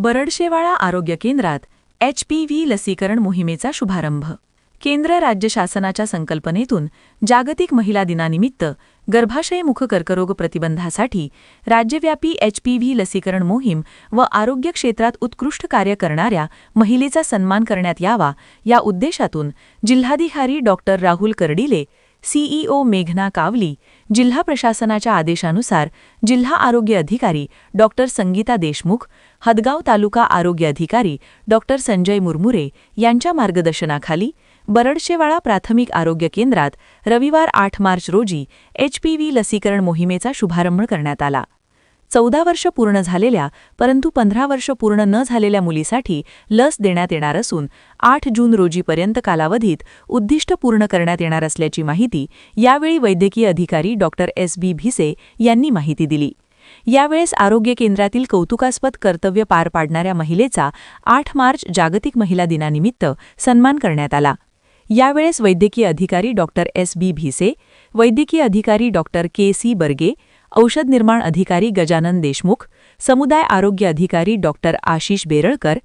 बरडशेवाळा आरोग्य केंद्रात HPV लसीकरण मोहिमेचा शुभारंभ. केंद्र राज्य शासनाच्या संकल्पनेतून जागतिक महिला दिनानिमित्त गर्भाशयमुख कर्करोग प्रतिबंधासाठी राज्यव्यापी HPV लसीकरण मोहीम व आरोग्य क्षेत्रात उत्कृष्ट कार्य करणाऱ्या महिलेचा सन्मान करण्यात यावा या उद्देशातून जिल्हाधिकारी डॉ. राहुल कर्डिले, CEO मेघना कावली, जिल्हा प्रशासनाच्या आदेशानुसार जिल्हा आरोग्य अधिकारी डॉ. संगीता देशमुख, हदगाव तालुका आरोग्य अधिकारी डॉ. संजय मुरमुरे यांच्या मार्गदर्शनाखाली बरडशेवाळा प्राथमिक आरोग्य केंद्रात रविवार 8 मार्च रोजी HPV लसीकरण मोहिमेचा शुभारंभ करण्यात आला. 14 वर्ष पूर्ण झालेल्या परंतु 15 वर्ष पूर्ण न झालेल्या मुलीसाठी लस देण्यात येणार असून 8 जून रोजीपर्यंत कालावधीत उद्दिष्ट पूर्ण करण्यात येणार असल्याची माहिती यावेळी वैद्यकीय अधिकारी डॉ. SB भिसे यांनी माहिती दिली. यावेळेस आरोग्य केंद्रातील कौतुकास्पद कर्तव्य पार पाडणाऱ्या महिलेचा 8 मार्च जागतिक महिला दिनानिमित्त सन्मान करण्यात आला. यावेळेस वैद्यकीय अधिकारी डॉ. SB भिसे, वैद्यकीय अधिकारी डॉ. KC बर्गे, औषध निर्माण अधिकारी गजानन देशमुख, समुदाय आरोग्य अधिकारी डॉ. आशिष बेरळकर,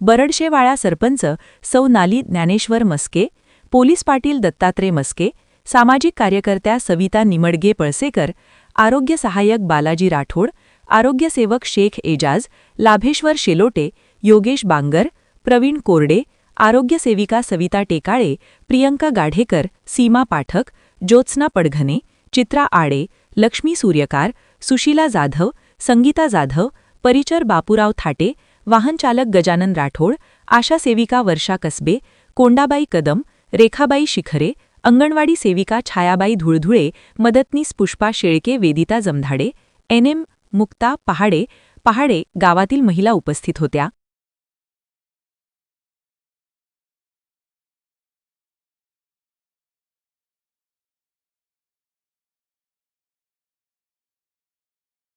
बरडशेवाळा सरपंच सौ नाली ज्ञानेश्वर मस्के, पोलीस पाटील दत्तात्रय मस्के, सामाजिक कार्यकर्त्या सविता निमडगे पळसेकर, आरोग्य सहाय्यक बालाजी राठोड, आरोग्य सेवक शेख एजाज, लाभेश्वर शेलोटे, योगेश बांगर, प्रवीण कोरडे, आरोग्य सेविका सविता टेकाळे, प्रियंका गाढेकर, सीमा पाठक, ज्योत्स्ना पडघने, चित्रा आडे, लक्ष्मी सूर्यकार, सुशीला जाधव, संगीता जाधव, परिचर बापूराव थाटे, वाहनचालक गजानन राठोड, आशा सेविका वर्षा कसबे, कोंडाबाई कदम, रेखाबाई शिखरे, अंगणवाडी सेविका छायाबाई धुळधुळे, मदतनीस पुष्पा शेळके, वेदिता जमधाडे, NM मुक्ता पहाडे गावातील महिला उपस्थित होत्या.